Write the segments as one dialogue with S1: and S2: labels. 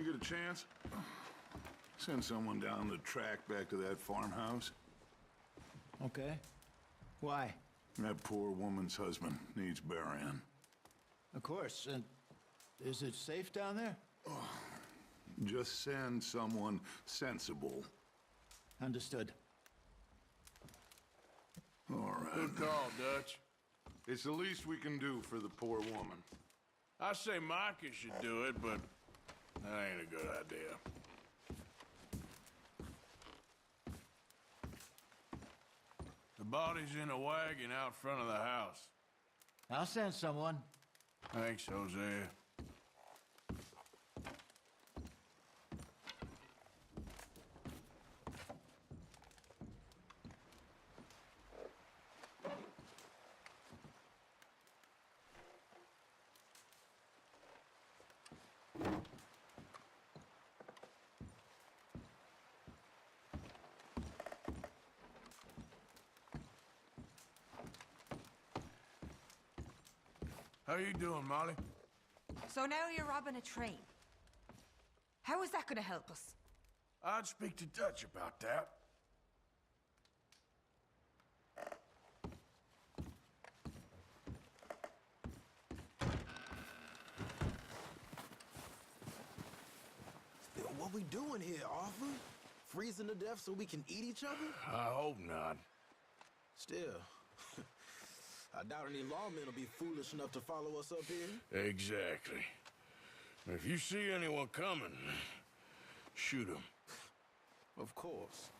S1: you get a chance, send someone down the track back to that farmhouse.
S2: Okay. Why?
S1: That poor woman's husband needs burying.
S2: Of course. And is it safe down there?
S1: Just send someone sensible.
S2: Understood.
S1: All right.
S3: Good call, Dutch.
S1: It's the least we can do for the poor woman.
S3: I say Micah should do it, but that ain't a good idea. The body's in a wagon out front of the house.
S2: I'll send someone.
S3: Thanks, Hosea. How you doing, Molly?
S4: So now you're robbing a train. How is that gonna help us?
S3: I'd speak to Dutch about that.
S5: What we doing here, Arthur? Freezing to death so we can eat each other?
S3: I hope not.
S5: Still, I doubt any lawmen will be foolish enough to follow us up here.
S3: Exactly. If you see anyone coming, shoot them.
S5: Of course.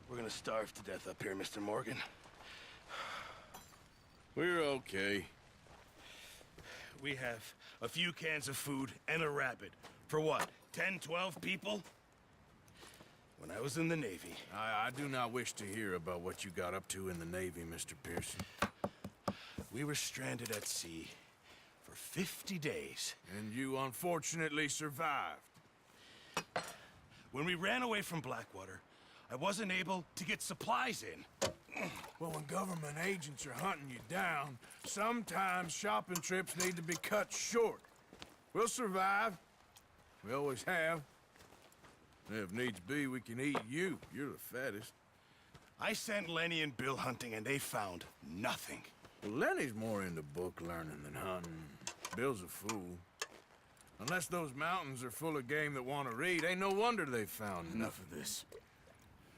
S6: We're gonna starve to death up here, Mr. Morgan.
S3: We're okay.
S6: We have a few cans of food and a rabbit. For what, 10, 12 people? When I was in the Navy...
S3: I do not wish to hear about what you got up to in the Navy, Mr. Pearson.
S6: We were stranded at sea for 50 days.
S3: And you unfortunately survived.
S6: When we ran away from Blackwater, I wasn't able to get supplies in.
S3: Well, when government agents are hunting you down, sometimes shopping trips need to be cut short. We'll survive. We always have. If needs be, we can eat you. You're the fattest.
S6: I sent Lenny and Bill hunting, and they found nothing.
S3: Well, Lenny's more into book learning than hunting. Bill's a fool. Unless those mountains are full of game that want to read, ain't no wonder they found
S7: Enough of this.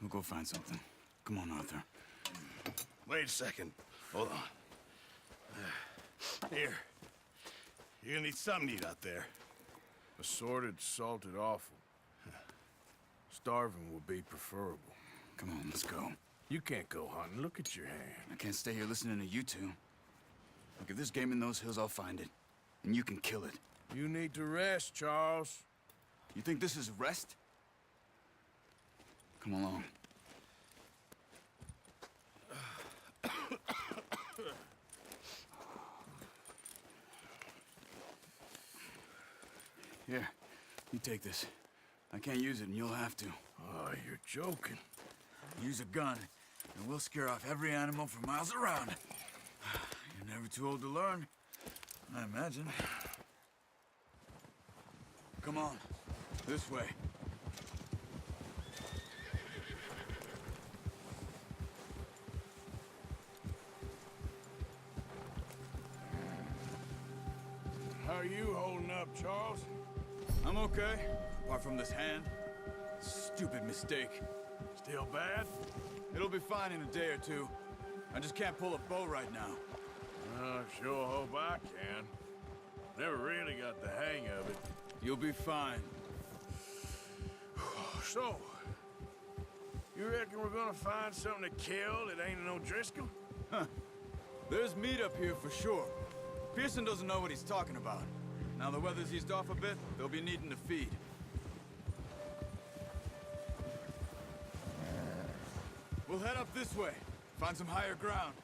S7: We'll go find something. Come on, Arthur.
S6: Wait a second. Hold on. Here. You're gonna need something to eat out there.
S3: Assorted, salted offal. Starving will be preferable.
S7: Come on, let's go.
S3: You can't go hunting. Look at your hand.
S7: I can't stay here listening to you two. Look, if there's game in those hills, I'll find it. And you can kill it.
S3: You need to rest, Charles.
S7: You think this is rest? Come along. Here, you take this. I can't use it, and you'll have to.
S3: Oh, you're joking.
S7: Use a gun, and we'll scare off every animal for miles around. You're never too old to learn, I imagine. Come on, this way.
S3: How are you holding up, Charles?
S7: I'm okay, apart from this hand. Stupid mistake.
S3: Still bad?
S7: It'll be fine in a day or two. I just can't pull a bow right now.
S3: I sure hope I can. Never really got the hang of it.
S7: You'll be fine.
S3: So, you reckon we're gonna find something to kill that ain't no Driscoll?
S7: Huh. There's meat up here for sure. Pearson doesn't know what he's talking about. Now the weather's eased off a bit, they'll be needing to feed. We'll head up this way. Find some higher ground.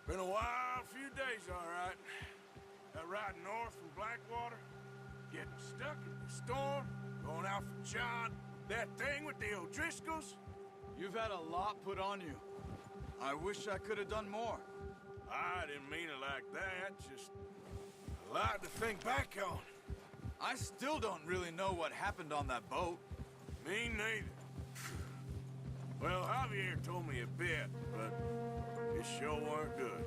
S3: Been a wild few day's all right. That ride north from Blackwater, getting stuck in the storm, going out for John, that thing with the O'Driscolls.
S7: You've had a lot put on you. I wish I could have done more.
S3: I didn't mean it like that, just a lot to think back on.
S7: I still don't really know what happened on that boat.
S3: Me neither. Well, Javier told me a bit, but it sure weren't good.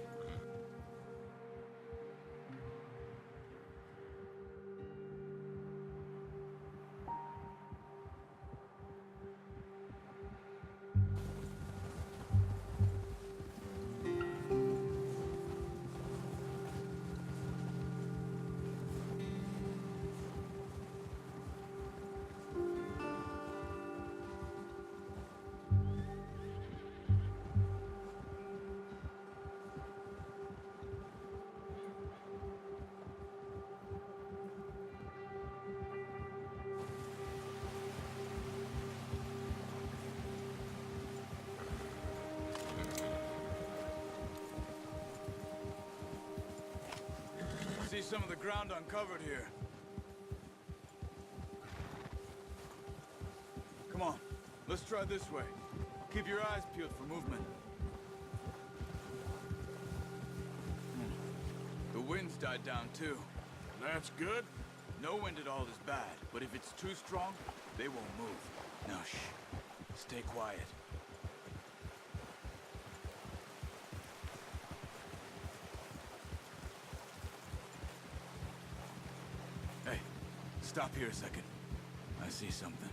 S7: See some of the ground uncovered here. Come on, let's try this way. Keep your eyes peeled for movement. The wind's died down too.
S3: That's good.
S7: No wind at all is bad, but if it's too strong, they won't move. Now shh, stay quiet. Hey, stop here a second. I see something.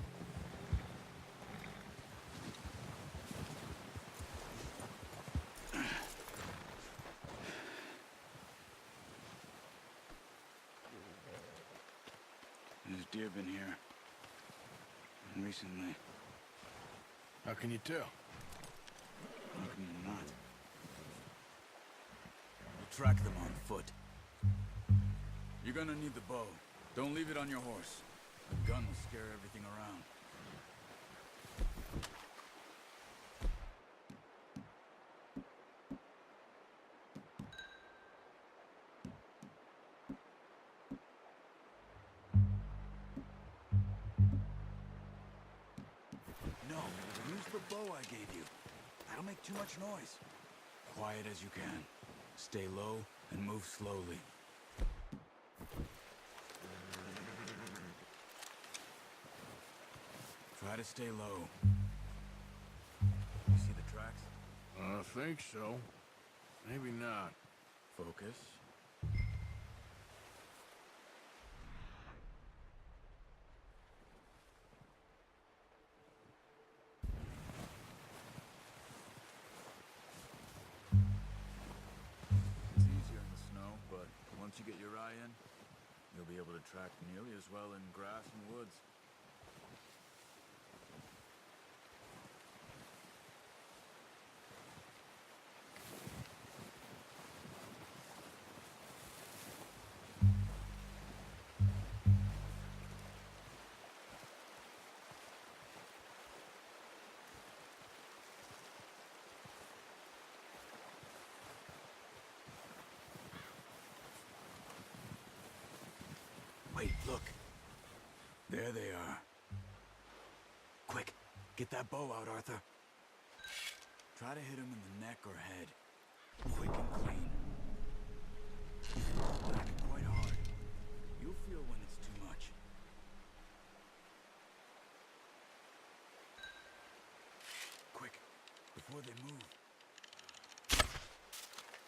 S7: There's deer been here. Recently.
S3: How can you tell?
S7: How can you not? We'll track them on foot. You're gonna need the bow. Don't leave it on your horse. The gun will scare everything around. No, use the bow I gave you. That'll make too much noise. Quiet as you can. Stay low and move slowly. Try to stay low. You see the tracks?
S3: I think so. Maybe not.
S7: Focus. It's easier in the snow, but once you get your eye in, you'll be able to track nearly as well in grass and woods. Wait, look. There they are. Quick, get that bow out, Arthur. Try to hit him in the neck or head. Quick and clean. Whack it quite hard. You'll feel when it's too much. Quick, before they move.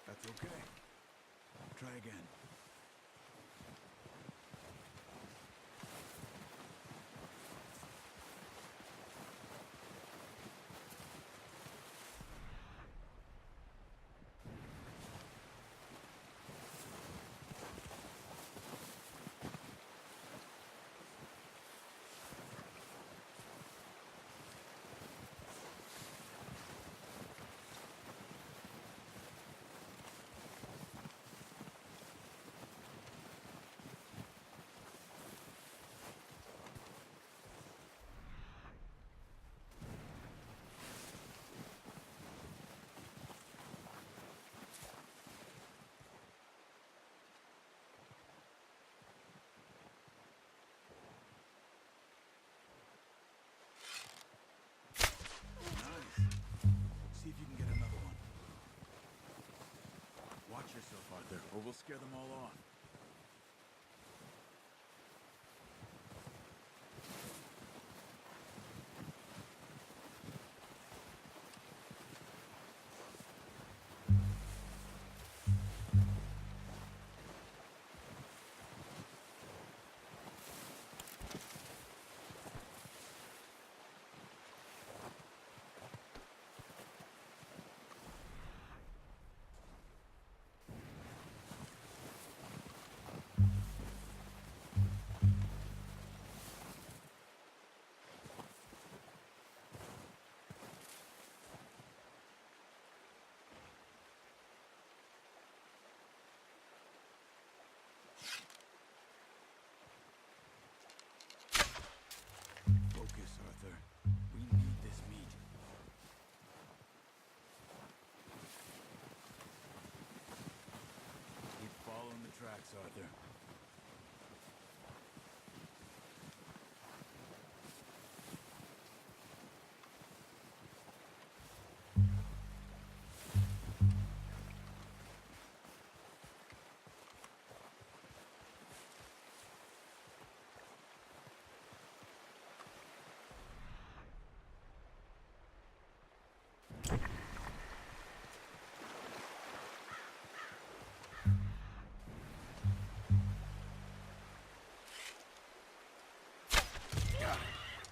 S7: That's okay. Try again. Arthur, or we'll scare them all off. Focus, Arthur. We need this meat. Keep following the tracks, Arthur.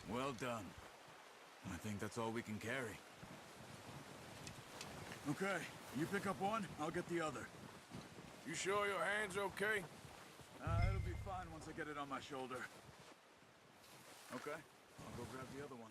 S7: Well done. I think that's all we can carry. Okay, you pick up one, I'll get the other.
S3: You sure your hand's okay?
S7: It'll be fine once I get it on my shoulder. Okay, I'll go grab the other one.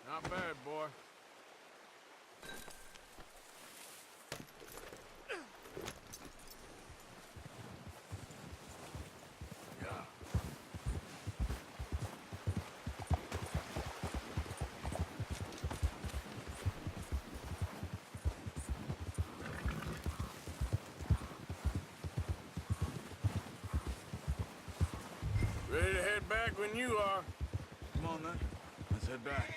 S3: Not bad, boy. Yeah. Ready to head back when you are.
S7: Come on then, let's head back.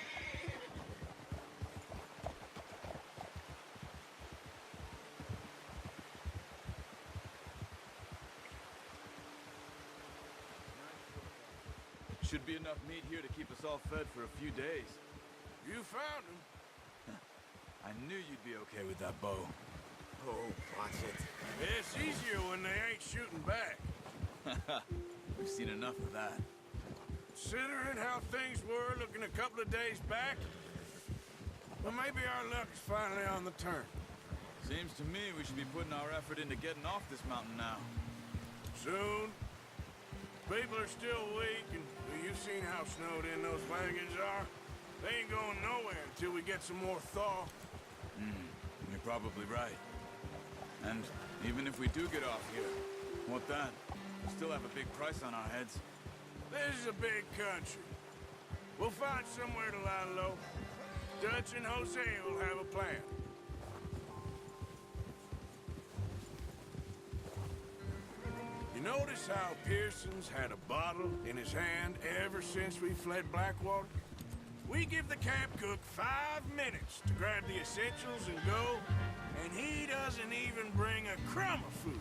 S7: Should be enough meat here to keep us all fed for a few days.
S3: You found him.
S7: I knew you'd be okay with that bow.
S5: Oh, watch it.
S3: It's easier when they ain't shooting back.
S7: We've seen enough of that.
S3: Considering how things were looking a couple of days back, well, maybe our luck is finally on the turn.
S7: Seems to me we should be putting our effort into getting off this mountain now.
S3: Soon. People are still weak, and you've seen how snowed in those wagons are. They ain't going nowhere until we get some more thaw.
S7: You're probably right. And even if we do get off here, what then? We still have a big price on our heads.
S3: This is a big country. We'll find somewhere to lie low. Dutch and Jose will have a plan. You notice how Pearson's had a bottle in his hand ever since we fled Blackwater? We give the camp cook 5 minutes to grab the essentials and go, and he doesn't even bring a crumb of food.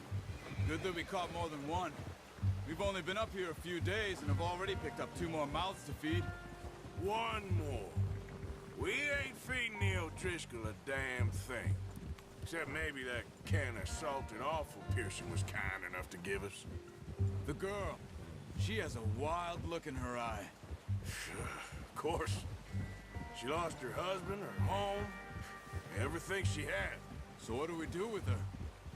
S7: Good that we caught more than one. We've only been up here a few days and have already picked up 2 more mouths to feed.
S3: 1 more. We ain't feeding the O'Driscoll a damn thing. Except maybe that can of salted offal Pearson was kind enough to give us.
S7: The girl. She has a wild look in her eye.
S3: Of course. She lost her husband, her home, everything she had.
S7: So what do we do with her?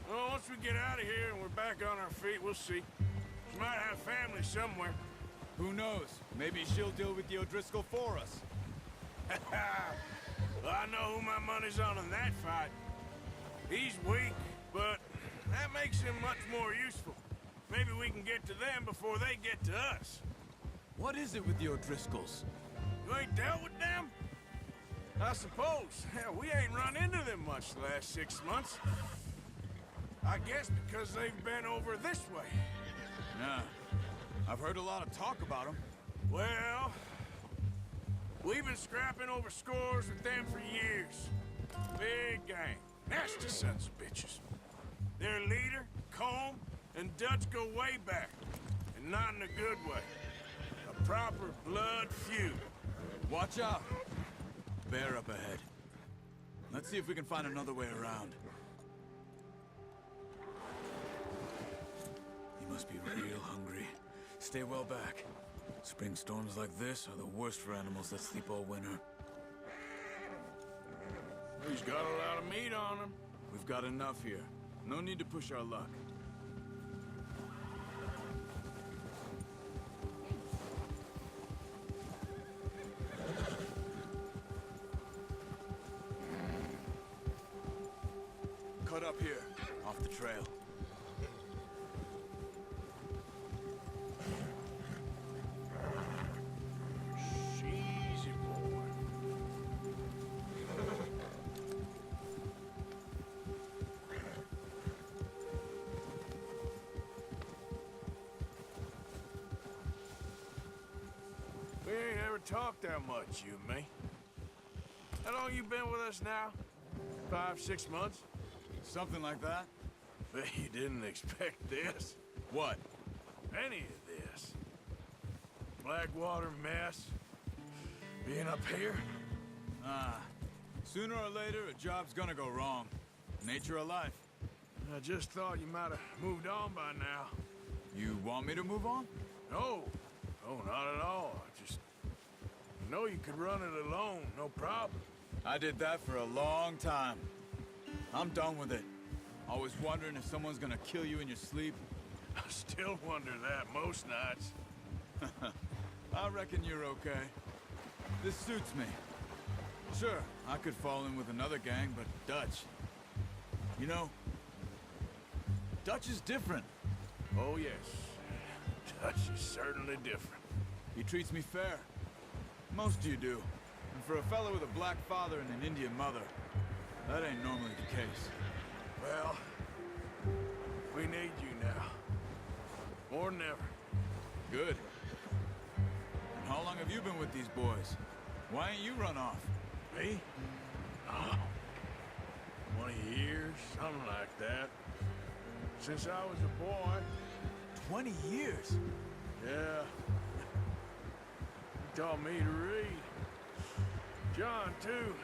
S3: Well, once we get out of here and we're back on our feet, we'll see. She might have family somewhere.
S7: Who knows? Maybe she'll deal with the O'Driscoll for us.
S3: Well, I know who my money's on in that fight. He's weak, but that makes him much more useful. Maybe we can get to them before they get to us.
S7: What is it with the O'Driscolls?
S3: You ain't dealt with them? I suppose. Hell, we ain't run into them much the last 6 months. I guess because they've been over this way.
S7: Nah. I've heard a lot of talk about them.
S3: Well, we've been scrapping over scores with them for years. Big gang. Nasty sons of bitches. Their leader, Combe, and Dutch go way back. And not in a good way. A proper blood feud.
S7: Watch out! Bear up ahead. Let's see if we can find another way around. He must be real hungry. Stay well back. Spring storms like this are the worst for animals that sleep all winter.
S3: He's got a lot of meat on him.
S7: We've got enough here. No need to push our luck. Cut up here, off the trail.
S3: Easy boy. We ain't ever talked that much, you and me. How long you been with us now? 5, 6 months?
S7: Something like that?
S3: Bet you didn't expect this.
S7: What?
S3: Any of this. Blackwater mess. Being up here.
S7: Sooner or later, a job's gonna go wrong. Nature of life.
S3: I just thought you might have moved on by now.
S7: You want me to move on?
S3: No. No, not at all. I just... I know you could run it alone, no problem.
S7: I did that for a long time. I'm done with it. Always wondering if someone's gonna kill you in your sleep.
S3: I still wonder that most nights.
S7: I reckon you're okay. This suits me. Sure, I could fall in with another gang, but Dutch... You know, Dutch is different.
S3: Oh, yes. Dutch is certainly different.
S7: He treats me fair. Most of you do. And for a fellow with a black father and an Indian mother, that ain't normally the case.
S3: Well, we need you now. More than ever.
S7: Good. And how long have you been with these boys? Why ain't you run off?
S3: Me? Oh, 20 years, something like that. Since I was a boy.
S7: 20 years?
S3: Yeah. He taught me to read. John, too.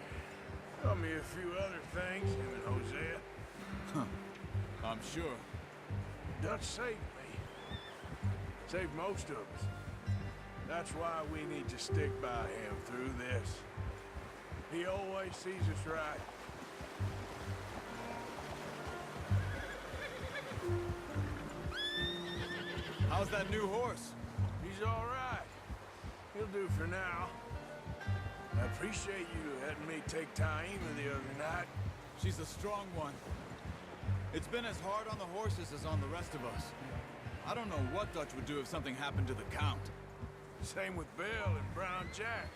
S3: Taught me a few other things, him and Hosea.
S7: I'm sure.
S3: Dutch saved me. Saved most of us. That's why we need to stick by him through this. He always sees us right.
S7: How's that new horse?
S3: He's all right. He'll do for now. I appreciate you letting me take Taima the other night.
S7: She's a strong one. It's been as hard on the horses as on the rest of us. I don't know what Dutch would do if something happened to the Count.
S3: Same with Bill and Brown Jack.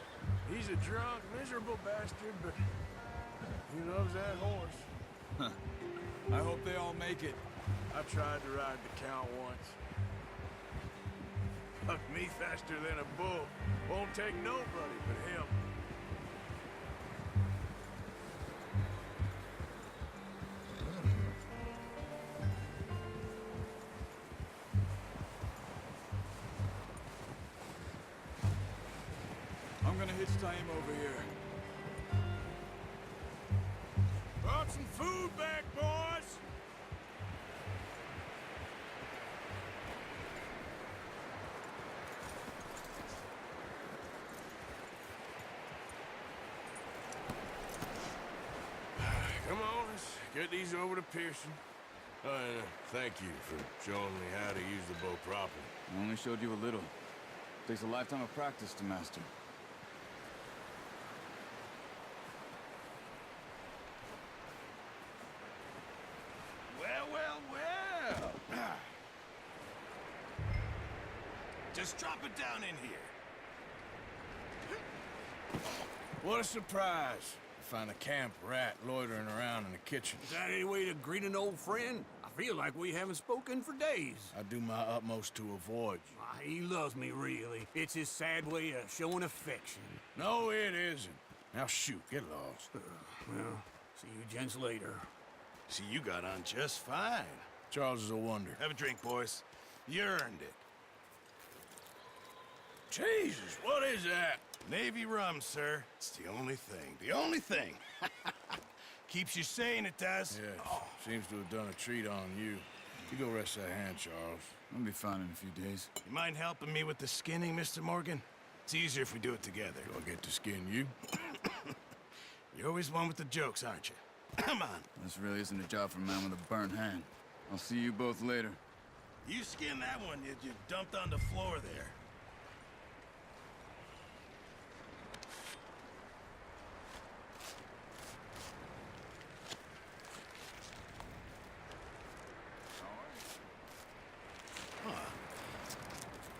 S3: He's a drunk, miserable bastard, but he loves that horse.
S7: I hope they all make it.
S3: I tried to ride the Count once. Bucked me faster than a bull. Won't take nobody but him.
S7: I'm gonna hitch Taima over here.
S3: Brought some food back, boys! Come on, let's get these over to Pearson. And thank you for showing me how to use the bow properly.
S7: I only showed you a little. Takes a lifetime of practice to master.
S6: Well. Just drop it down in here.
S3: What a surprise. Find a camp rat loitering around in the kitchen.
S8: Is that any way to greet an old friend? I feel like we haven't spoken for days.
S3: I do my utmost to avoid you.
S8: Why, he loves me, really. It's his sad way of showing affection.
S3: No, it isn't. Now shoot, get lost.
S8: Well, see you gents later.
S6: See, you got on just fine.
S3: Charles is a wonder.
S6: Have a drink, boys. You earned it.
S3: Jesus, what is that?
S6: Navy rum, sir. It's the only thing. The only thing. Keeps you sane, it does.
S3: Yeah, seems to have done a treat on you. You go rest that hand, Charles.
S7: I'll be fine in a few days.
S6: You mind helping me with the skinning, Mr. Morgan? It's easier if we do it together.
S3: Do I get to skin you?
S6: You're always one with the jokes, aren't you? Come on.
S7: This really isn't a job for a man with a burnt hand. I'll see you both later.
S6: You skinned that one you dumped on the floor there.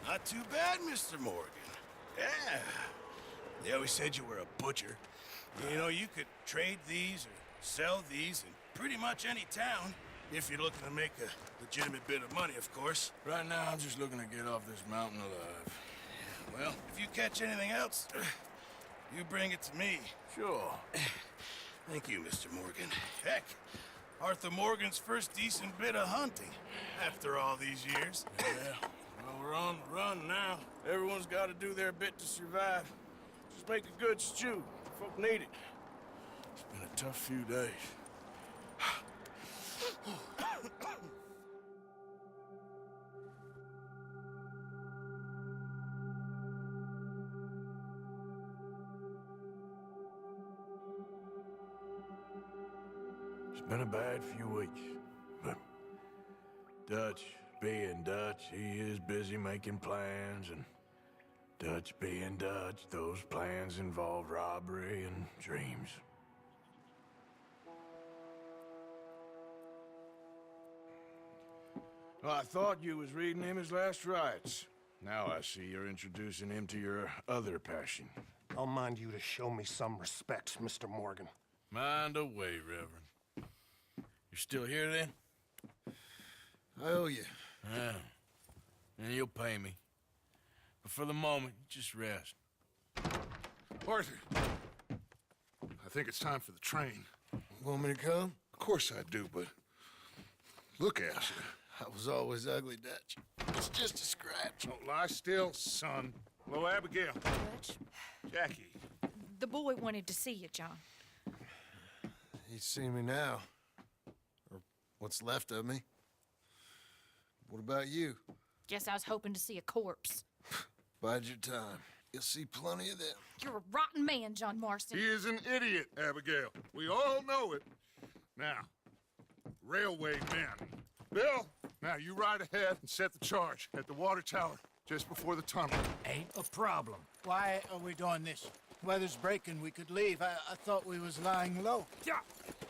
S6: Not too bad, Mr. Morgan. Yeah. They always said you were a butcher. You know, you could trade these or sell these in pretty much any town, if you're looking to make a legitimate bit of money, of course.
S3: Right now, I'm just looking to get off this mountain alive.
S6: Well, if you catch anything else, you bring it to me.
S3: Sure.
S6: Thank you, Mr. Morgan. Heck, Arthur Morgan's first decent bit of hunting after all these years.
S3: Yeah. Well, we're on the run now. Everyone's got to do their bit to survive. Just make a good stew. Folk need it. It's been a tough few days. It's been a bad few weeks, but Dutch being Dutch, he is busy making plans, and Dutch being Dutch, those plans involve robbery and dreams. Well, I thought you was reading him his last rites. Now I see you're introducing him to your other passion.
S9: I'll mind you to show me some respect, Mr. Morgan.
S3: Mind away, Reverend. You're still here, then?
S5: I owe you.
S3: Yeah. And you'll pay me. But for the moment, just rest.
S1: Arthur, I think it's time for the train.
S5: Want me to come?
S1: Of course I do, but look at you.
S5: I was always ugly, Dutch. It's just a scratch.
S1: Don't lie still, son. Hello, Abigail.
S10: Dutch,
S1: Jackie.
S10: the boy wanted to see you, John.
S5: He's seen me now. Or what's left of me. What about you?
S10: Guess I was hoping to see a corpse.
S5: Bide your time. You'll see plenty of them.
S10: You're a rotten man, John Marston.
S1: He is an idiot, Abigail. We all know it. Now, railway men. Bill, now you ride ahead and set the charge at the water tower just before the tunnel.
S2: Ain't a problem. Why are we doing this? Weather's breaking, we could leave. I thought we was lying low.
S1: Yeah,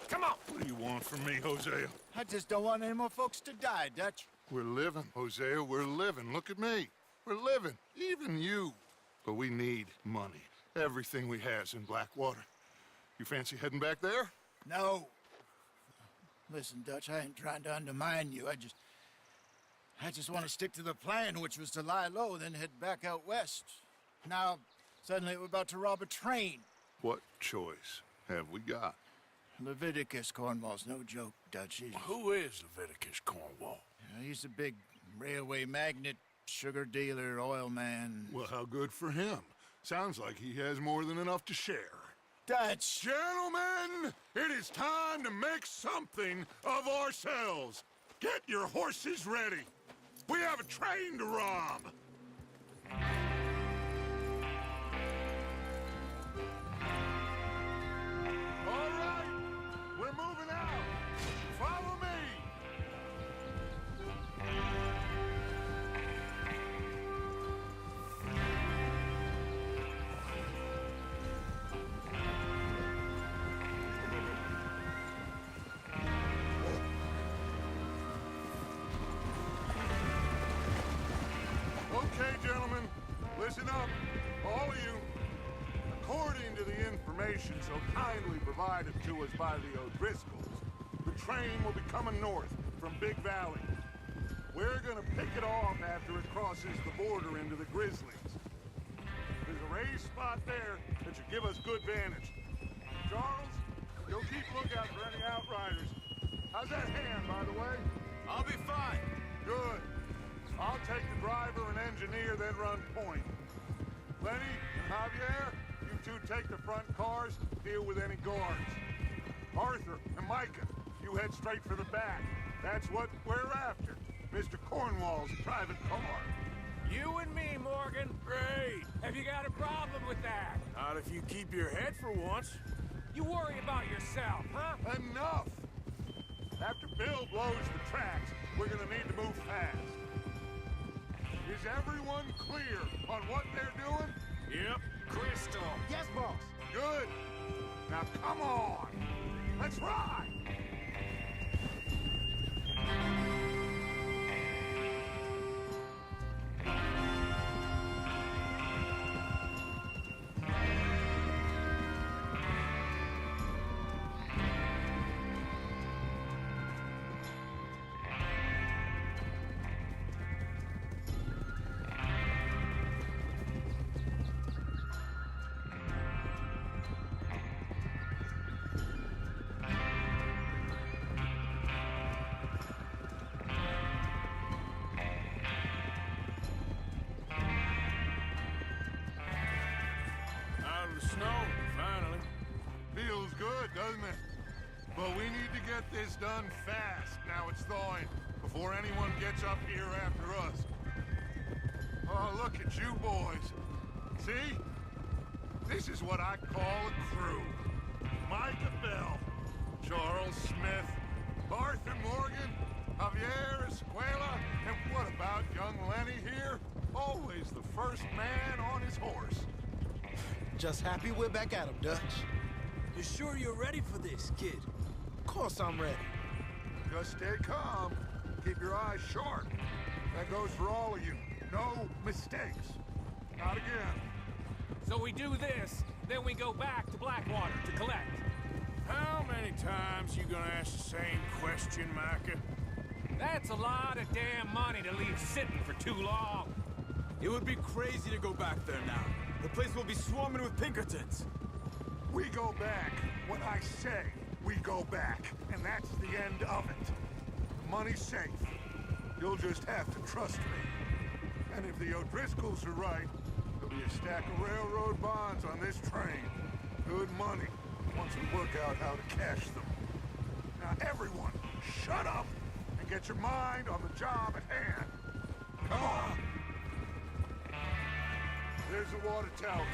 S1: come on. What do you want from me, Hosea?
S2: I just don't want any more folks to die, Dutch.
S1: We're living, Hosea, we're living. Look at me. We're living, even you. But we need money. Everything we has in Blackwater. You fancy heading back there?
S2: No. Listen, Dutch, I ain't trying to undermine you. I just want to stick to the plan, which was to lie low, then head back out west. Now, suddenly we're about to rob a train.
S1: What choice have we got?
S2: Leviticus Cornwall's no joke, Dutch.
S3: Who is Leviticus Cornwall?
S2: He's a big railway magnate, sugar dealer, oil man.
S1: Well, how good for him. Sounds like he has more than enough to share.
S2: Dutch!
S1: Gentlemen, it is time to make something of ourselves. Get your horses ready. We have a train to rob. All right, we're moving out. Follow me. information so kindly provided to us by the O'Driscolls, the train will be coming north from Big Valley. We're gonna pick it off after it crosses the border into the Grizzlies. There's a raised spot there that should give us good vantage. Charles, you'll keep lookout for any outriders. How's that hand, by the way?
S7: I'll be fine.
S1: Good. I'll take the driver and engineer, then run point. Lenny and Javier, you two take the front cars, deal with any guards. Arthur and Micah, you head straight for the back. That's what we're after. Mr. Cornwall's private car.
S8: You and me, Morgan.
S3: Great.
S8: Have you got a problem with that?
S3: Not if you keep your head for once.
S8: You worry about yourself, huh?
S1: Enough! After Bill blows the tracks, we're gonna need to move fast. Is everyone clear on what they're doing?
S3: Yep.
S8: Crystal.
S2: Yes, boss.
S1: Good. Now come on. Let's ride.
S3: Out of the snow, finally.
S1: Feels good, doesn't it? But we need to get this done fast. Now it's thawing, before anyone gets up here after us. Oh, look at you boys. See? This is what I call a crew. Micah Bell, Charles Smith, Arthur Morgan, Javier Escuela, and what about young Lenny here? Always the first man on his horse.
S2: Just happy we're back at him, Dutch.
S8: You sure you're ready for this, kid?
S2: Of course I'm ready.
S1: Just stay calm. Keep your eyes sharp. That goes for all of you. No mistakes. Not again.
S8: So we do this, then we go back to Blackwater to collect.
S3: How many times you gonna ask the same question, Micah?
S8: That's a lot of damn money to leave sitting for too long.
S7: It would be crazy to go back there now. The place will be swarming with Pinkertons.
S1: We go back when I say we go back, and that's the end of it. Money's safe. You'll just have to trust me. And if the O'Driscolls are right, there'll be a stack of railroad bonds on this train. Good money, once we work out how to cash them. Now everyone, shut up and get your mind on the job at hand. Come on. There's the water tower.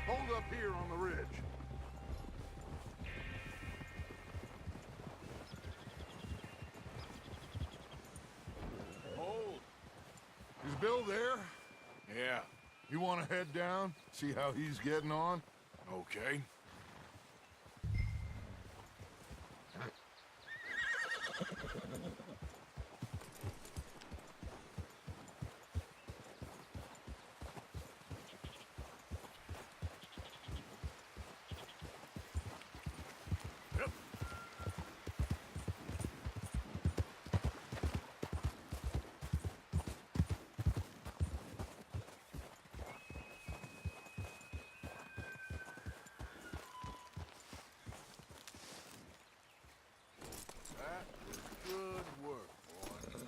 S1: Hold up here on the ridge. Hold. Is Bill there?
S3: Yeah.
S1: You want to head down, see how he's getting on?
S3: Okay. Good work, boy.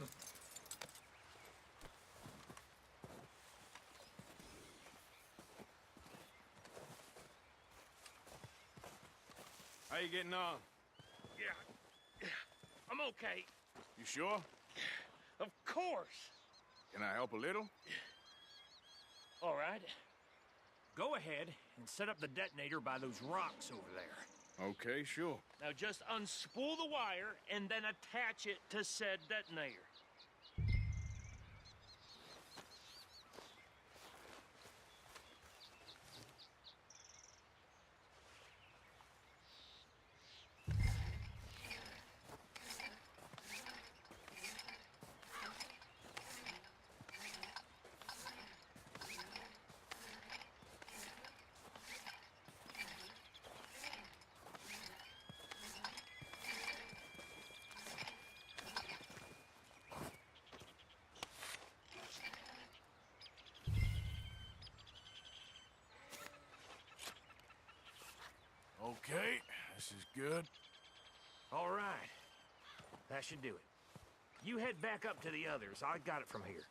S3: How you getting on?
S6: Yeah, I'm okay.
S3: You sure?
S6: Of course.
S3: Can I help a little?
S6: All right. Go ahead and set up the detonator by those rocks over there.
S3: Okay, sure.
S6: Now just unspool the wire and then attach it to said detonator.
S3: Okay, this is good.
S11: All right. That should do it. You head back up to the others. I got it from here.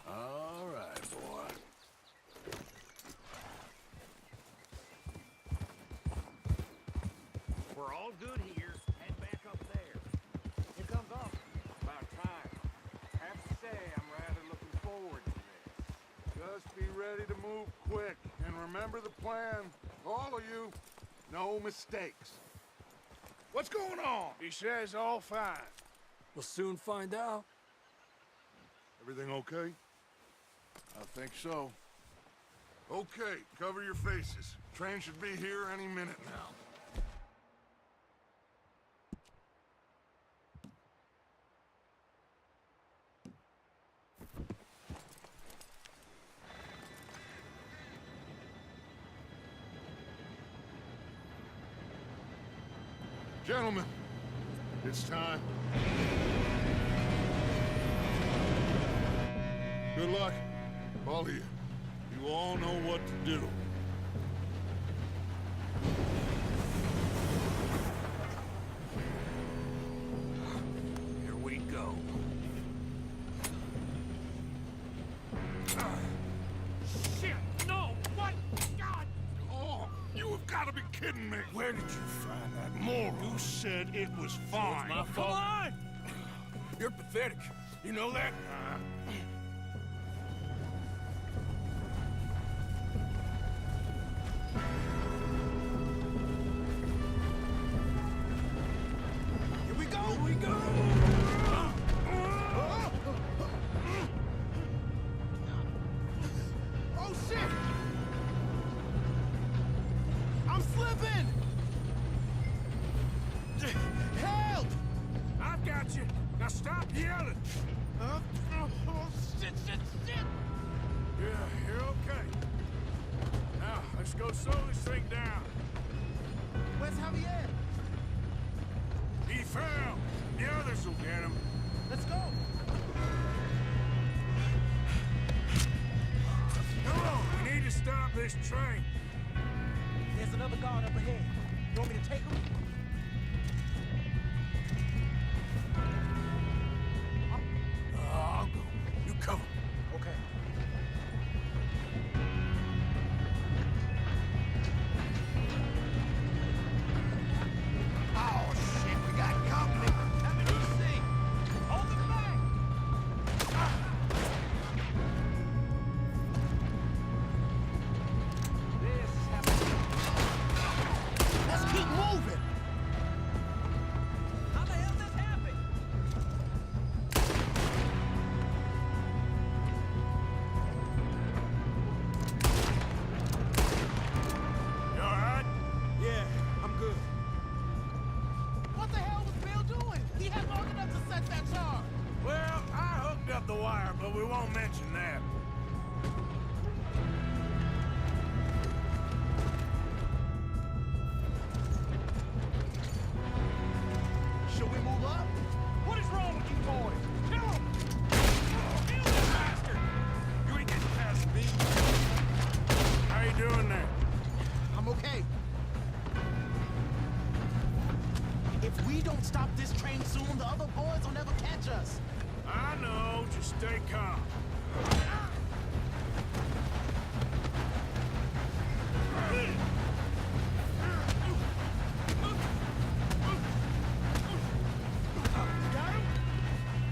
S3: All right, boy.
S11: We're all good here. Head back up there. Here comes off.
S1: About time. I have to say, I'm rather looking forward to this. Just be ready to move quick, and remember the plan. All of you, no mistakes. What's going on?
S3: He says all fine.
S8: We'll soon find out.
S1: Everything okay?
S3: I think so.
S1: Okay, cover your faces. Train should be here any minute now. Gentlemen, it's time. Good luck, all of you. You all know what to do.
S8: Here we go.
S11: Shit! No! What? God!
S1: Oh, you have got to be kidding me.
S3: Where did you find that moron?
S1: You said it was fine.
S3: My fault. Come on! You're pathetic. You know that?
S2: Here we go! Here we go! Oh, shit! I'm slipping! Help!
S3: I've got you. Now stop yelling.
S2: Oh, shit, shit, shit!
S3: Yeah, you're okay. Now, let's go slow this thing down.
S2: Where's Javier?
S3: He fell. The others will get him.
S2: Let's go!
S3: Come on, we need to stop this train.
S2: There's another guard up ahead. You want me to take him?
S3: I'll go. You cover.
S2: Okay. Oh, shit, we got company. Have an easy. Hold them back.
S11: This is happening.
S2: Let's keep moving.
S11: How the hell this happened?
S3: You all right?
S2: Yeah, I'm good. What the hell was Bill doing? He had long enough to set that charge.
S3: Well, I hooked up the wire, but we won't mention that.
S2: Should we move up?
S11: What is wrong with you boys? Kill him! Kill this bastard!
S3: You ain't getting past me. How you doing there?
S2: I'm okay. If we don't stop this train soon, the other boys will never catch us.
S3: I know. Just stay calm.
S2: Got him?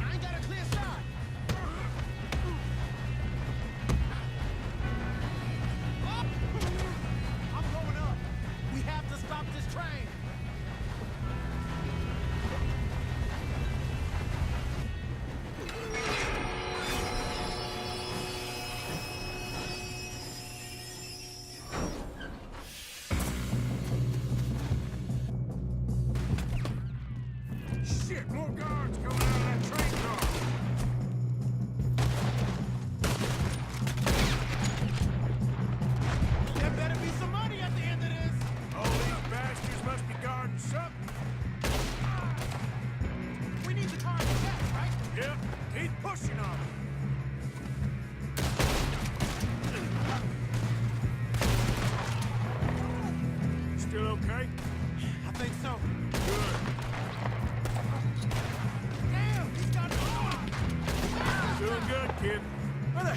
S2: I ain't got a clear shot. Up! I'm going up. We have to stop this train.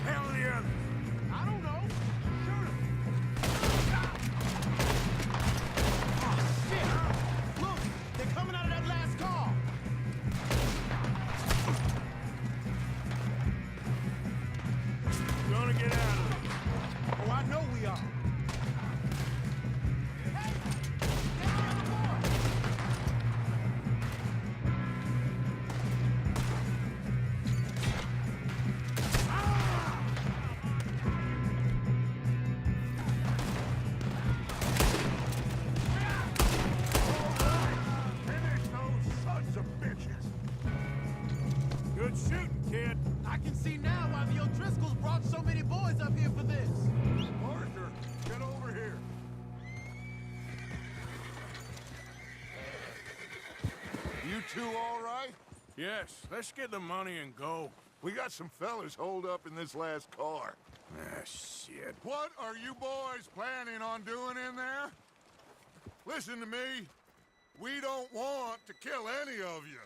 S3: hell are the others?
S6: I don't know. Shoot 'em.
S12: Oh, shit! Look, they're coming out of that last car.
S3: We're gonna get out of there.
S12: Oh, I know we are.
S1: Finish those sons of bitches!
S3: Good shooting, kid.
S12: I can see now why the O'Driscolls brought so many boys up here for this.
S1: Arthur, get over here. You two all right?
S3: Yes, let's get the money and go.
S1: We got some fellas holed up in this last car.
S3: Ah, shit.
S1: What are you boys planning on doing in there? Listen to me. We don't want to kill any of you.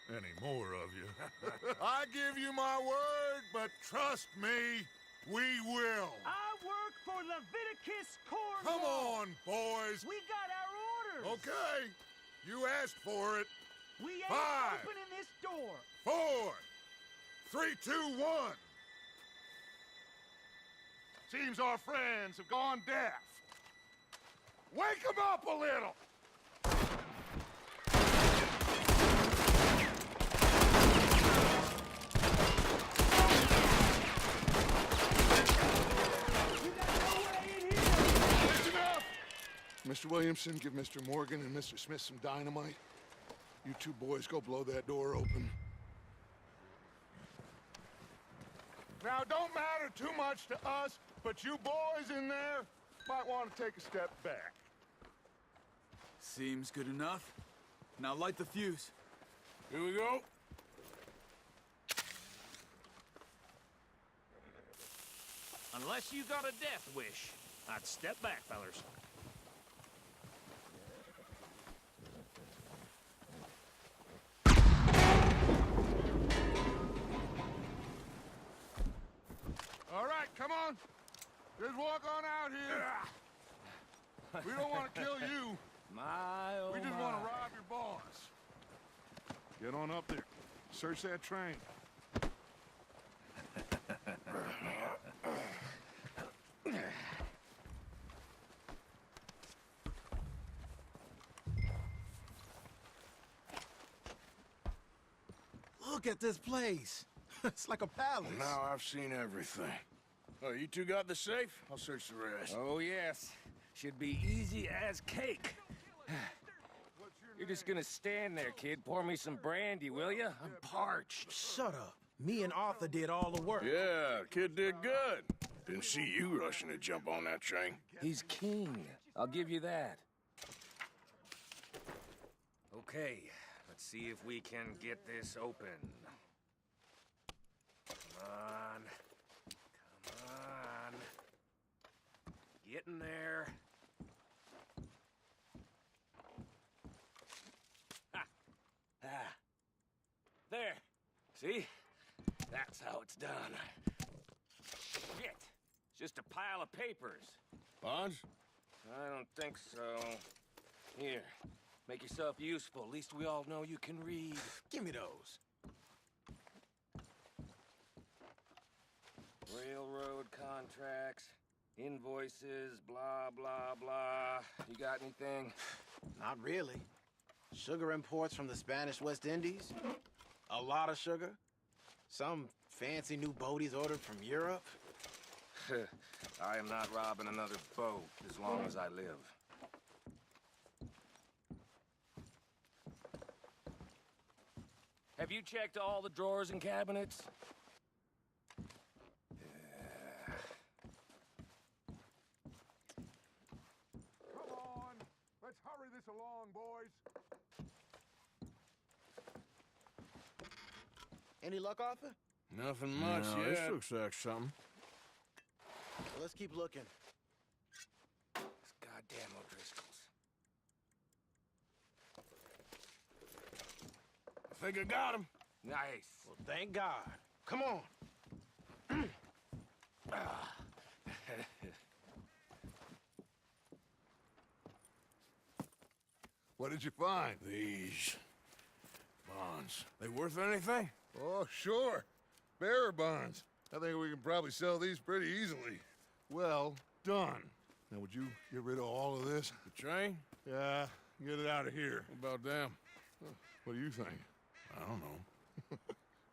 S1: Any more of you. I give you my word, but trust me, we will.
S11: I work for Leviticus Corps.
S1: Come on, boys.
S11: We got our orders.
S1: Okay. You asked for it.
S11: We ain't
S1: 5,
S11: opening this door.
S1: 4, 3, 2, 1. Seems our friends have gone deaf. Wake them up a little. Listen up! Mr. Williamson, give Mr. Morgan and Mr. Smith some dynamite. You two boys go blow that door open. Now, don't matter too much to us, but you boys in there might want to take a step back.
S7: Seems good enough. Now light the fuse.
S3: Here we go.
S11: Unless you got a death wish, I'd step back, fellers.
S1: All right, come on. Just walk on out here. We don't want to kill you. We just want to rob your boss. Get on up there. Search that train.
S12: Look at this place. It's like a palace.
S3: Now I've seen everything. Oh, you two got the safe? I'll search the rest.
S13: Oh, yes. Should be easy as cake. You're just gonna stand there, kid. Pour me some brandy, will you? I'm parched.
S12: Shut up. Me and Arthur did all the work.
S3: Yeah, kid did good. Didn't see you rushing to jump on that train.
S13: He's king. I'll give you that. Okay, let's see if we can get this open. Come on. Come on. Get in there. Ha! Ah. There. See? That's how it's done. Shit. It's just a pile of papers.
S3: Bonds?
S13: I don't think so. Here. Make yourself useful. At least we all know you can read.
S12: Give me those.
S13: Railroad contracts, invoices, blah, blah, blah. You got anything?
S12: Not really. Sugar imports from the Spanish West Indies. A lot of sugar. Some fancy new boat he's ordered from Europe.
S13: I am not robbing another boat as long as I live. Have you checked all the drawers and cabinets?
S1: Come on. Let's hurry this along, boys.
S12: Any luck, Arthur?
S3: Nothing much
S5: No,
S3: yet.
S5: this looks like something.
S12: Well, let's keep looking.
S13: These goddamn O'Driscolls.
S3: I think I got him.
S13: Nice.
S12: Well, thank God. Come on.
S1: What did you find?
S3: These bonds. They worth anything?
S1: Oh, sure. Bearer bonds. I think we can probably sell these pretty easily. Well done. Now, would you get rid of all of this?
S3: The train?
S1: Yeah, get it out of here.
S3: What about them?
S1: What do you think?
S3: I don't know.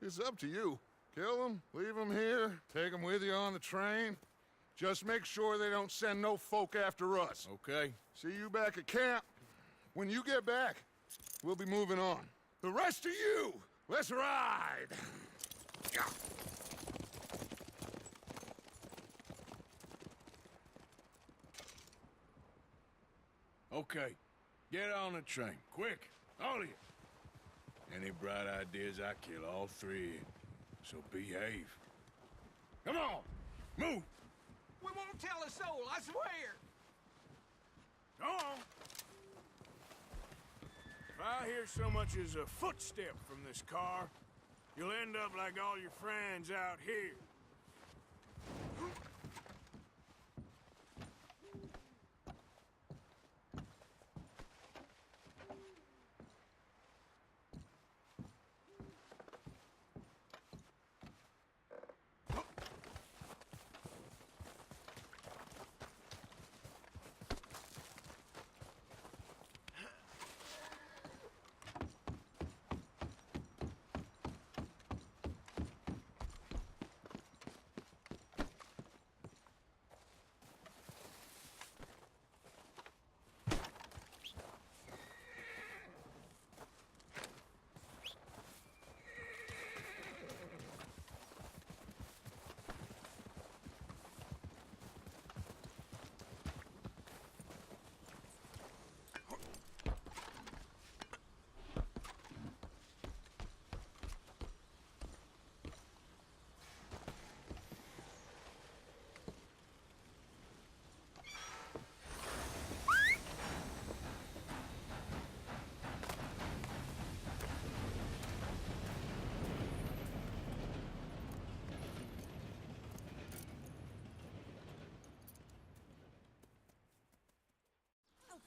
S1: It's up to you. Kill them, leave them here, take them with you on the train. Just make sure they don't send no folk after us.
S3: Okay.
S1: See you back at camp. When you get back, we'll be moving on. The rest of you, let's ride!
S3: Okay. Get on the train. Quick. All of you. Any bright ideas, I kill all three of you. So behave. Come on! Move!
S8: We won't tell a soul, I swear!
S3: Go on! If I hear so much as a footstep from this car, you'll end up like all your friends out here.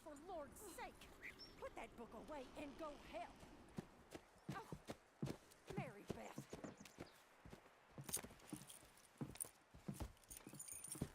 S14: For Lord's sake, put that book away and go help. Oh, Mary Beth.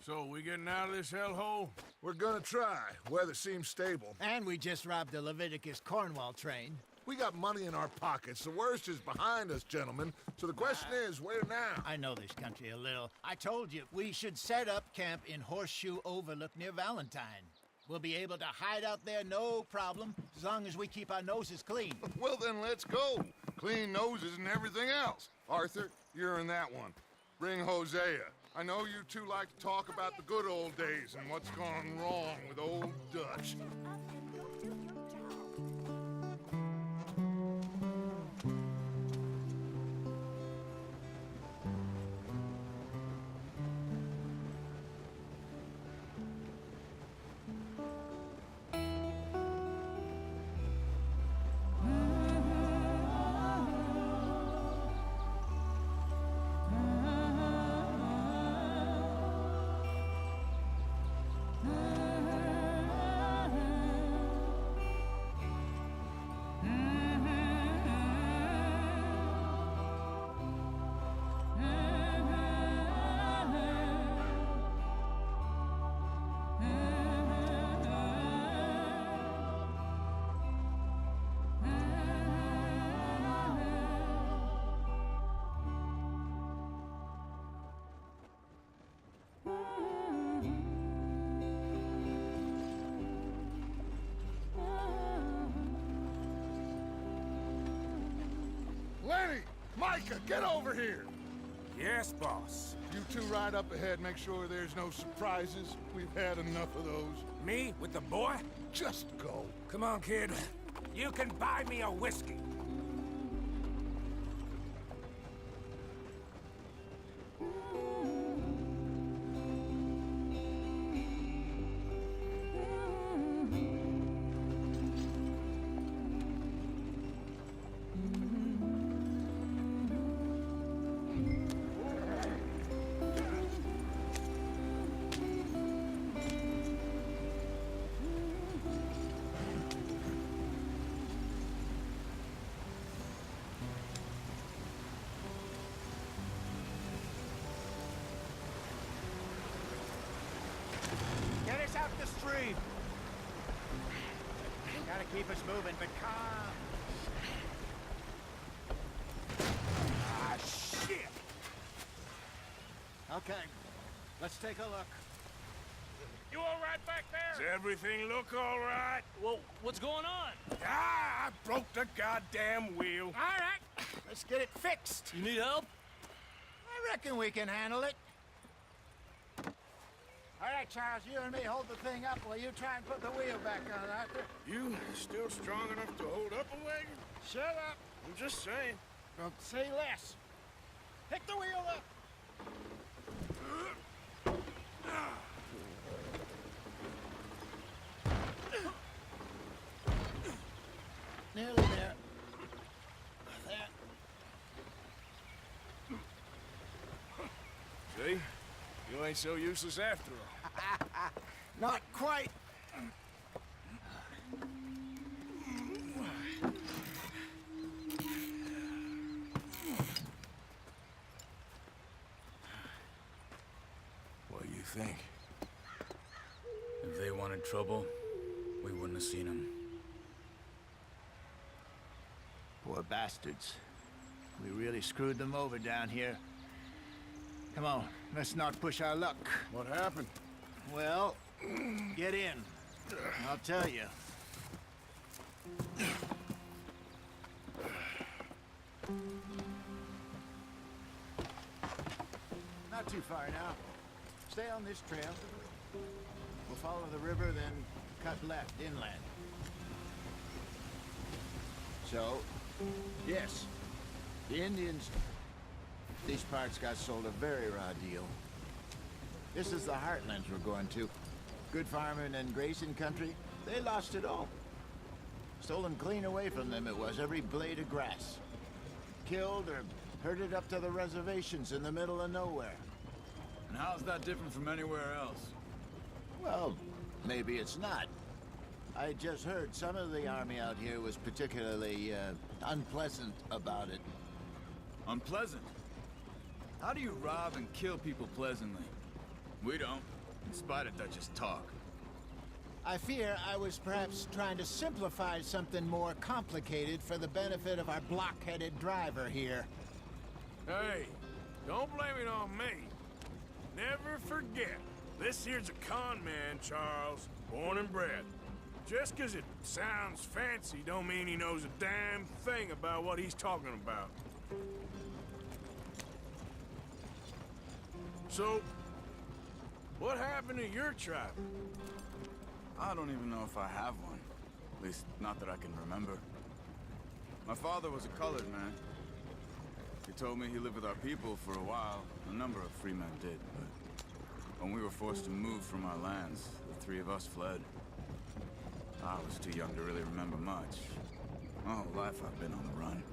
S3: So, we getting out of this hellhole?
S1: We're gonna try. Weather seems stable.
S2: And we just robbed the Leviticus Cornwall train.
S1: We got money in our pockets. The worst is behind us, gentlemen. So the question is, where now?
S2: I know this country a little. I told you, we should set up camp in Horseshoe Overlook near Valentine. We'll be able to hide out there, no problem, as long as we keep our noses clean.
S1: Well, then let's go. Clean noses and everything else. Arthur, you're in that one. Bring Hosea. I know you two like to talk about the good old days and what's gone wrong with old Dutch. Lenny! Micah, get over here!
S3: Yes, boss.
S1: You two ride up ahead, make sure there's no surprises. We've had enough of those.
S13: Me? With the boy?
S1: Just go.
S13: Come on, kid. You can buy me a whiskey.
S3: speed.
S2: Gotta keep us moving, but calm.
S3: Ah, shit!
S2: Okay, let's take a look.
S11: You all right back there?
S3: Does everything look all right?
S13: Well, what's going on?
S3: Ah, I broke the goddamn wheel.
S2: All right, let's get it fixed.
S13: You need help?
S2: I reckon we can handle it. All right, Charles, you and me hold the thing up while you try and put the wheel back on, Arthur.
S3: You still strong enough to hold up a wagon?
S2: Shut up.
S3: I'm just saying.
S2: Well, say less. Pick the wheel up. Nearly there. There.
S3: See? You ain't so useless after all.
S2: Not quite.
S3: What do you think?
S7: If they wanted trouble, we wouldn't have seen them.
S2: Poor bastards. We really screwed them over down here. Come on, let's not push our luck.
S3: What happened?
S2: Well, get in. I'll tell you. Not too far now. Stay on this trail. We'll follow the river, then cut left inland. So, yes, the Indians, these parts got sold a very raw deal. This is the heartlands we're going to. Good farming and grazing country, they lost it all. Stolen clean away from them it was, every blade of grass. Killed or herded up to the reservations in the middle of nowhere.
S7: And how's that different from anywhere else?
S2: Well, maybe it's not. I just heard some of the army out here was particularly, unpleasant about it.
S7: Unpleasant? How do you rob and kill people pleasantly? We don't, in spite of Dutch's talk.
S2: I fear I was perhaps trying to simplify something more complicated for the benefit of our block-headed driver here.
S3: Hey, don't blame it on me. Never forget, this here's a con man, Charles, born and bred. Just 'cause it sounds fancy don't mean he knows a damn thing about what he's talking about. So, what happened to your tribe?
S7: I don't even know if I have one. At least, not that I can remember. My father was a colored man. He told me he lived with our people for a while. A number of free men did, but when we were forced to move from our lands, the three of us fled. I was too young to really remember much. My whole life I've been on the run.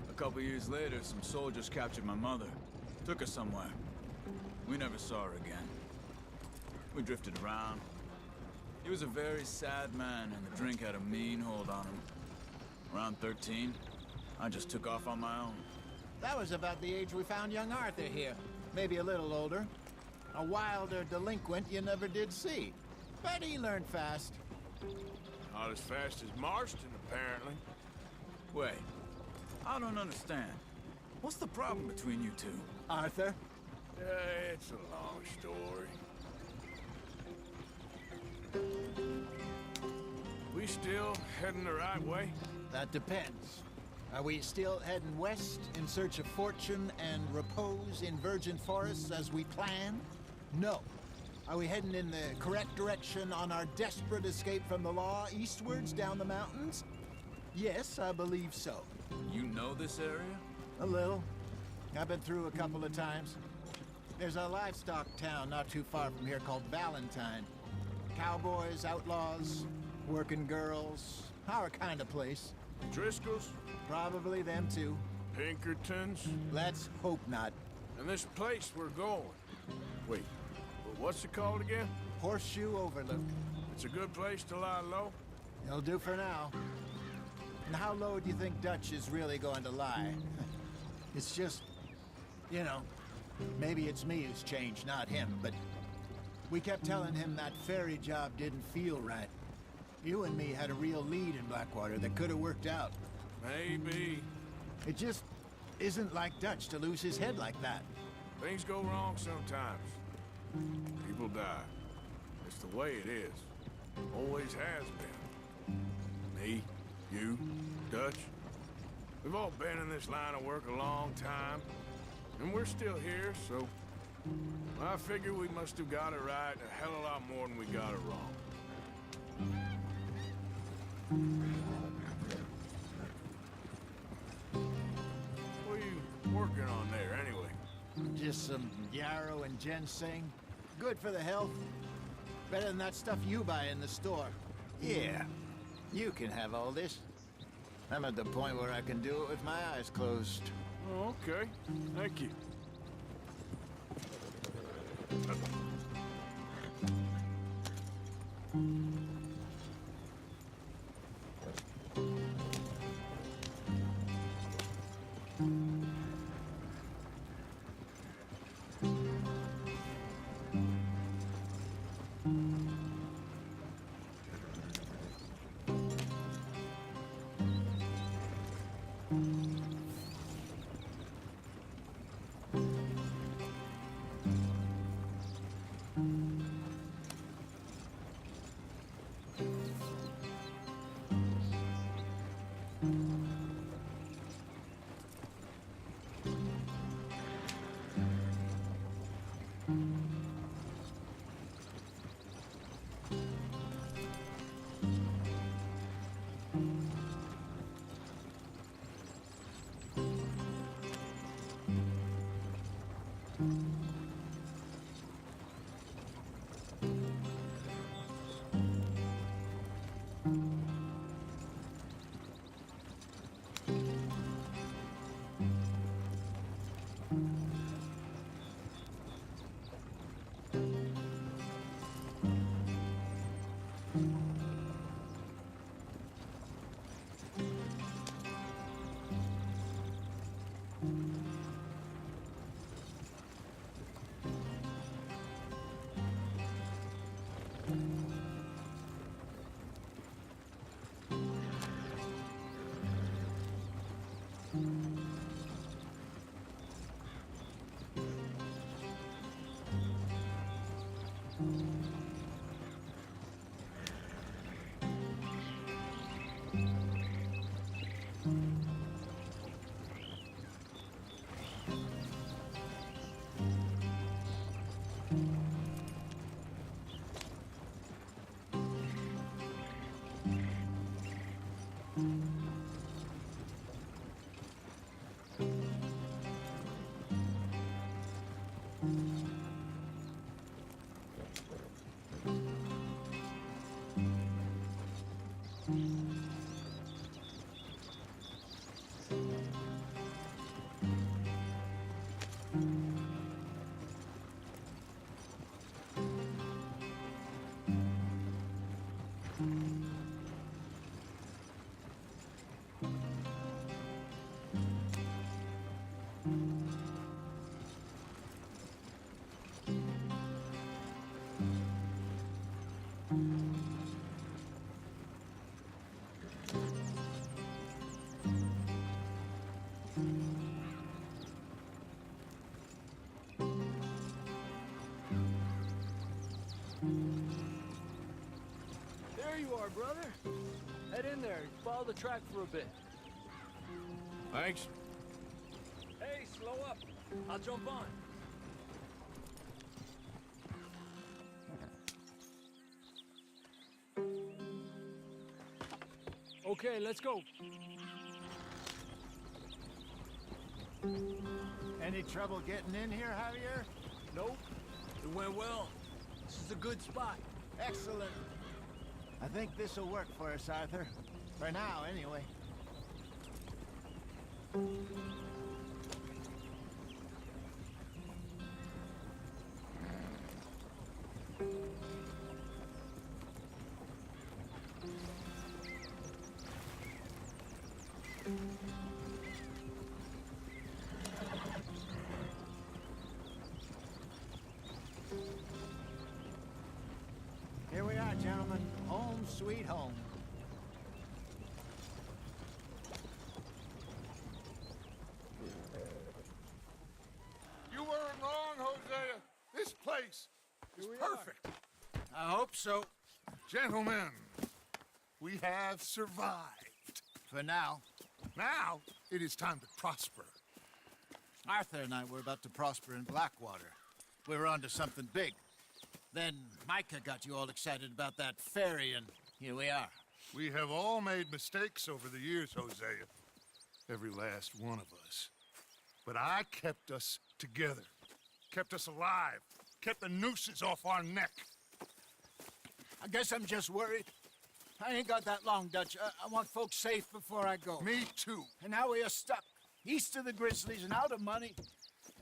S7: A couple years later, some soldiers captured my mother. Took her somewhere. We never saw her again. We drifted around. He was a very sad man, and the drink had a mean hold on him. Around 13, I just took off on my own.
S2: That was about the age we found young Arthur here. Maybe a little older. A wilder delinquent you never did see. But he learned fast.
S3: Not as fast as Marston, apparently.
S7: Wait, I don't understand. What's the problem between you two?
S2: Arthur?
S3: It's a long story. We still heading the right way?
S2: That depends. Are we still heading west in search of fortune and repose in virgin forests as we planned? No. Are we heading in the correct direction on our desperate escape from the law eastwards down the mountains? Yes, I believe so.
S7: You know this area?
S2: A little. I've been through a couple of times. There's a livestock town not too far from here called Valentine. Cowboys, outlaws, working girls, our kind of place.
S3: Driscoll's?
S2: Probably them too.
S3: Pinkertons?
S2: Let's hope not.
S3: And this place we're going. Wait, what's it called again?
S2: Horseshoe Overlook.
S3: It's a good place to lie low?
S2: It'll do for now. And how low do you think Dutch is really going to lie? It's just, you know, maybe it's me who's changed, not him, but We kept telling him that ferry job didn't feel right. You and me had a real lead in Blackwater that could have worked out.
S3: Maybe.
S2: It just isn't like Dutch to lose his head like that.
S3: Things go wrong sometimes. People die. It's the way it is. Always has been. Me, you, Dutch. We've all been in this line of work a long time. And we're still here, so... I figure we must have got it right a hell of a lot more than we got it wrong. What are you working on there, anyway?
S2: Just some yarrow and ginseng. Good for the health. Better than that stuff you buy in the store. Yeah, you can have all this. I'm at the point where I can do it with my eyes closed.
S3: Oh, okay. Thank you.
S15: There you are, brother. Head in there. Follow the track for a bit.
S3: Thanks.
S15: Hey, slow up. I'll jump on. Okay, let's go.
S2: Any trouble getting in here, Javier?
S15: Nope. It went well. This is a good spot.
S2: Excellent. I think this'll work for us, Arthur. For now, anyway. sweet home.
S1: You weren't wrong, Hosea. This place is perfect.
S2: I hope so.
S1: Gentlemen, we have survived.
S2: For now.
S1: Now, it is time to prosper.
S2: Arthur and I were about to prosper in Blackwater. We were onto something big. Then Micah got you all excited about that ferry, and here we are.
S1: We have all made mistakes over the years, Hosea. Every last one of us. But I kept us together. Kept us alive. Kept the nooses off our neck.
S2: I guess I'm just worried. I ain't got that long, Dutch. I want folks safe before I go.
S1: Me too.
S2: And now we are stuck, east of the Grizzlies and out of money,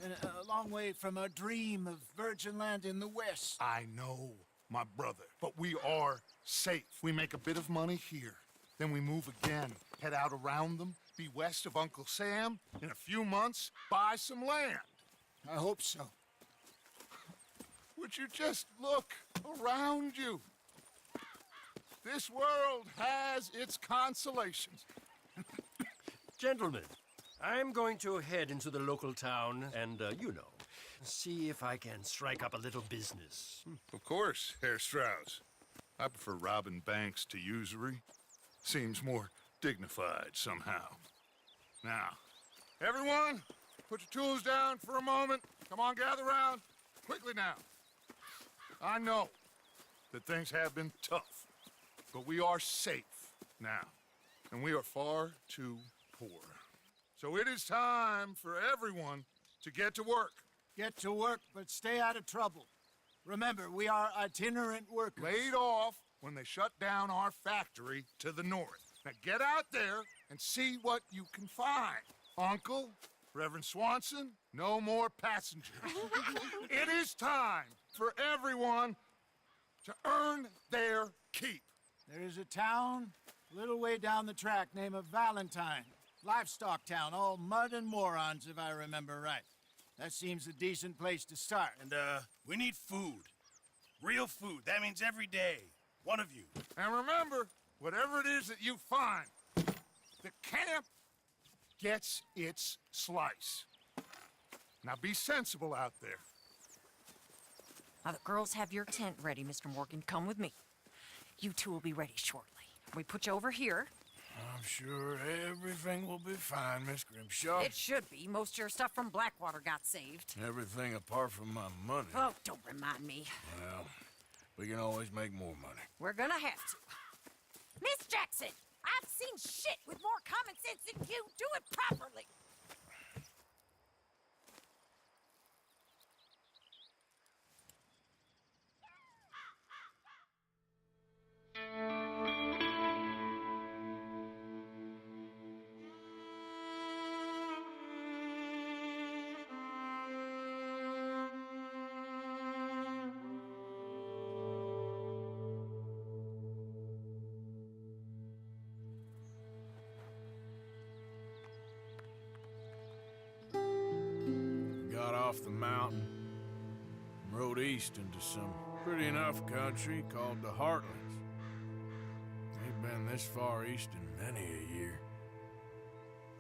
S2: and a long way from our dream of virgin land in the west.
S1: I know, my brother, but we are safe. We make a bit of money here, then we move again, head out around them, be west of Uncle Sam, in a few months, buy some land.
S2: I hope so.
S1: Would you just look around you? This world has its consolations.
S16: Gentlemen, I'm going to head into the local town and, see if I can strike up a little business.
S1: Of course, Herr Strauss. I prefer robbing banks to usury. Seems more dignified somehow. Now, everyone, put your tools down for a moment. Come on, gather round. Quickly now. I know that things have been tough, but we are safe now, and we are far too poor. So it is time for everyone to get to work.
S2: Get to work, but stay out of trouble. Remember, we are itinerant workers.
S1: Laid off when they shut down our factory to the north. Now get out there and see what you can find. Uncle, Reverend Swanson, no more passengers. It is time for everyone to earn their keep.
S2: There is a town a little way down the track named Valentine. Livestock town, all mud and morons, if I remember right. That seems a decent place to start.
S6: And, we need food. Real food. That means every day. One of you.
S1: And remember, whatever it is that you find, the camp gets its slice. Now be sensible out there.
S4: Now the girls have your tent ready, Mr. Morgan. Come with me. You two will be ready shortly. We put you over here.
S3: I'm sure everything will be fine, Miss Grimshaw.
S4: It should be. Most of your stuff from Blackwater got saved.
S3: Everything apart from my money.
S4: Oh, don't remind me.
S3: Well, we can always make more money.
S4: We're gonna have to. Miss Jackson, I've seen shit with more common sense than you. Do it properly.
S3: Got off the mountain and rode east into some pretty enough country called the Heartlands. Ain't been this far east in many a year.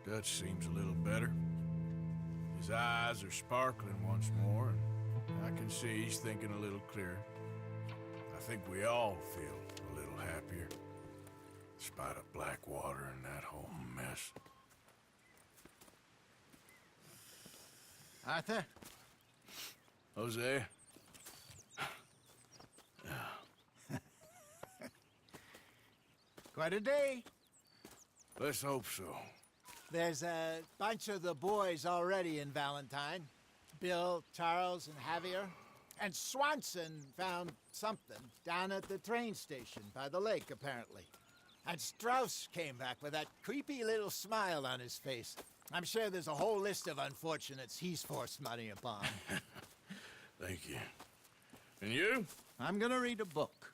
S3: Dutch seems a little better. His eyes are sparkling once more, and I can see he's thinking a little clearer. I think we all feel a little happier, in spite of Blackwater and that whole mess.
S2: Arthur?
S3: Jose?
S2: Quite a day.
S3: Let's hope so.
S2: There's a bunch of the boys already in Valentine. Bill, Charles, and Javier. And Swanson found something down at the train station by the lake, apparently. And Strauss came back with that creepy little smile on his face. I'm sure there's a whole list of unfortunates he's forced money upon.
S3: Thank you. And you?
S2: I'm gonna read a book.